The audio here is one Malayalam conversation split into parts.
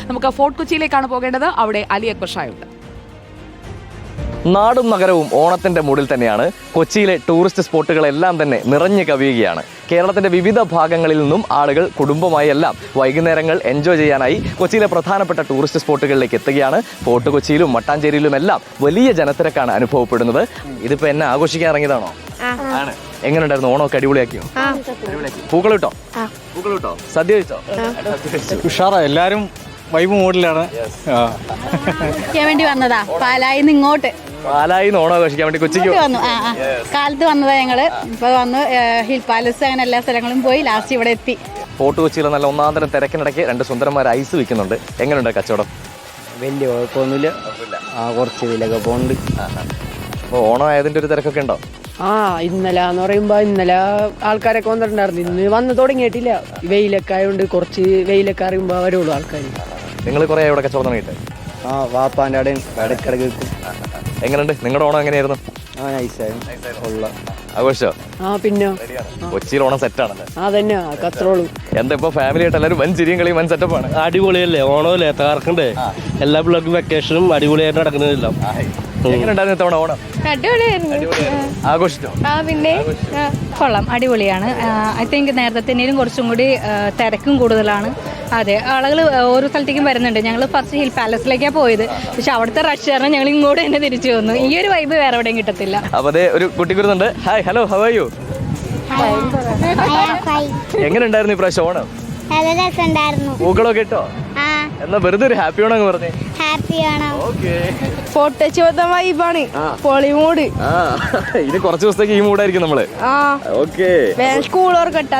നമുക്ക് ഫോർട്ട് കൊച്ചിയിലേക്കാണ് പോകേണ്ടത്. അവിടെ അലി അക്ബർ ഷായുണ്ട്. നാടും നഗരവും ഓണത്തിന്റെ മൂഡിൽ തന്നെയാണ്. കൊച്ചിയിലെ ടൂറിസ്റ്റ് സ്പോട്ടുകളെല്ലാം തന്നെ നിറഞ്ഞു കവിയുകയാണ്. കേരളത്തിന്റെ വിവിധ ഭാഗങ്ങളിൽ നിന്നും ആളുകൾ കുടുംബമായി എല്ലാം വൈകുന്നേരങ്ങൾ എൻജോയ് ചെയ്യാനായി കൊച്ചിയിലെ പ്രധാനപ്പെട്ട ടൂറിസ്റ്റ് സ്പോട്ടുകളിലേക്ക് എത്തുകയാണ്. ഫോർട്ട് കൊച്ചിയിലും മട്ടാഞ്ചേരിയിലും എല്ലാം വലിയ ജനത്തിരക്കാണ് അനുഭവപ്പെടുന്നത്. ഇതിപ്പോ എന്നെ ആഘോഷിക്കാൻ ഇറങ്ങിയതാണോ? ആണ്. എങ്ങനെയുണ്ടായിരുന്നു? ഓണമൊക്കെ അടിപൊളിയാക്കിയോ? പൂക്കളിട്ടോ? സദ്യ കഴിച്ചോ? ഉഷാറാ, എല്ലാരും വൈബ് മോഡിലാണ്. വേണ്ടി വന്നതാ പാലായിന്ന് ഇങ്ങോട്ട്. പാലായിന്ന് ഓണം ആഘോഷിക്കാൻ വേണ്ടി കൊച്ചിക്ക് വന്നു. കാലത്ത് വന്നതാ ഞങ്ങള്. ഇപ്പൊ വന്നു ഹിൽ പാലസ് അങ്ങനെ എല്ലാ സ്ഥലങ്ങളും പോയി ലാസ്റ്റ് ഇവിടെ എത്തി. ഫോർട്ട് കൊച്ചിയിലെ നല്ല ഒന്നാന്തരം തിരക്കിനിടയ്ക്ക് രണ്ട് സുന്ദരന്മാർ ഐസ് വിൽക്കുന്നുണ്ട്. എങ്ങനെയുണ്ട് കച്ചവടം? വലിയ കുഴപ്പമൊന്നുമില്ല. കുറച്ച് ഇതിലൊക്കെ പോകുന്നുണ്ട്. അപ്പോൾ ഓണം ആയതിന്റെ ഒരു തിരക്കൊക്കെ ഉണ്ടോ? ഇന്നലെ എന്ന് പറയുമ്പോ ഇന്നലെ ആൾക്കാരൊക്കെ വന്നിട്ടുണ്ടായിരുന്നു. ഇന്ന് വന്ന് തുടങ്ങിയിട്ടില്ല. വെയിലൊക്കെ ആയതുകൊണ്ട് കുറച്ച് വെയിലൊക്കെ അറിയുമ്പോ വരുള്ളൂ ആൾക്കാർ. നിങ്ങൾ കുറെ ഇവിടെ കച്ചവടം തുടങ്ങിയിട്ട്? വാപ്പാൻ്റെ അവിടെ ഇടക്കിടക്ക് വെക്കും. എങ്ങനെയുണ്ട് നിങ്ങളുടെ ഓണം? എങ്ങനെയായിരുന്നു? ആഘോഷിച്ചോ? പിന്നെ കൊച്ചിയിൽ ഓണം സെറ്റാണല്ലേ? അതന്നെ കച്ചവടം. എന്താ ഇപ്പൊ ഫാമിലി ആയിട്ട് എല്ലാവരും വൻ ചിരിയും കളിയും വൻ സെറ്റപ്പാണ്. അടിപൊളിയല്ലേ ഓണമല്ലേ? തകർക്കണ്ടേ? എല്ലാ പിള്ളേർക്കും വെക്കേഷനും അടിപൊളിയായിട്ട് നടക്കുന്നതെല്ലാം. എങ്ങനെയുണ്ടായിരുന്നു ഇത്തവണ ഓണം? അടിപൊളിയായിരുന്നു. ആഘോഷിച്ചോ? പിന്നെ കൊള്ളാം, അടിപൊളിയാണ്. ഐ തിങ്ക് നേരത്തേനും കുറച്ചും കൂടി തിരക്കും കൂടുതലാണ്. അതെ, ആളുകൾ ഓരോ സ്ഥലത്തേക്കും വരുന്നുണ്ട്. ഞങ്ങൾ ഫസ്റ്റ് ഹിൽ പാലസിലേക്കാണ് പോയത്. പക്ഷെ അവിടുത്തെ റഷ് കാരണം ഞങ്ങൾ ഇങ്ങോട്ട് തന്നെ തിരിച്ചു വന്നു. ഈ ഒരു വൈബ് വേറെ എവിടെയും കിട്ടത്തില്ല. അപ്പൊ അതെ ഒരു കുട്ടി വരുന്നുണ്ട്. Hi, hello, how are you? എങ്ങനെയുണ്ടായിരുന്നു ഇപ്രാവശ്യം ഓണം? നല്ല രസമുണ്ടായിരുന്നു. പൂക്കളൊക്കെ ഇട്ടോ? എന്നാ വെറുതെ ഒരു ഹാപ്പി ഓണം പറഞ്ഞേ. ഹാപ്പി ആണോ? ഫോർട്ട് കൊച്ചി വൈബാണ്. പൊളിമൂട്. ഇത് കുറച്ച് ദിവസത്തേക്ക് ഈ മൂടായിരിക്കും നമ്മള്. Okay, school ഓർക്കട്ടാ.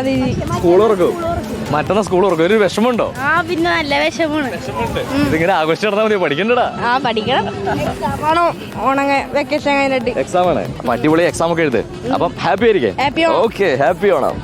സ്കൂൾ ഓർക്കും. മറ്റന്നാ സ്കൂൾ ഓർക്കും. ഒരു വിഷമമുണ്ടോ? പിന്നെ നല്ല വിഷമാണ്. ഇതിങ്ങനെ ആഘോഷിച്ച് നടന്നാൽ മതിയോ? പഠിക്കണ്ടടാ. പഠിക്കണം. ആണോ ഓണം വെക്കേഷൻ കഴിഞ്ഞിട്ട് എക്സാം ആണ്. അപ്പൊ അടിപൊളി എക്സാം ഒക്കെ എഴുത്. അപ്പം ഹാപ്പി ആയിരിക്കും. Okay, happy Onam.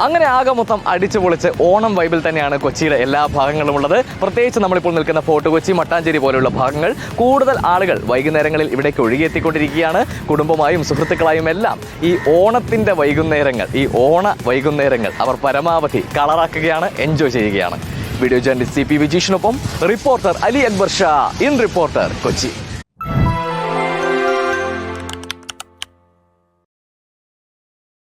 അങ്ങനെ ആകെ മൊത്തം അടിച്ചു പൊളിച്ച് ഓണം വൈബിൽ തന്നെയാണ് കൊച്ചിയുടെ എല്ലാ ഭാഗങ്ങളും ഉള്ളത്. പ്രത്യേകിച്ച് നമ്മളിപ്പോൾ നിൽക്കുന്ന ഫോർട്ട് കൊച്ചി, മട്ടാഞ്ചേരി പോലെയുള്ള ഭാഗങ്ങൾ കൂടുതൽ ആളുകൾ വൈകുന്നേരങ്ങളിൽ ഇവിടേക്ക് ഒഴുകിയെത്തിക്കൊണ്ടിരിക്കുകയാണ്. കുടുംബമായും സുഹൃത്തുക്കളായും എല്ലാം ഈ ഓണത്തിന്റെ വൈകുന്നേരങ്ങൾ, ഈ ഓണ വൈകുന്നേരങ്ങൾ അവർ പരമാവധി കളറാക്കുകയാണ്, എൻജോയ് ചെയ്യുകയാണ്. വീഡിയോ ജേർണലിസ്റ്റ് CP വിജീഷിനൊപ്പം റിപ്പോർട്ടർ അലി അക്ബർ ഷാ ഇൻ റിപ്പോർട്ടർ കൊച്ചി.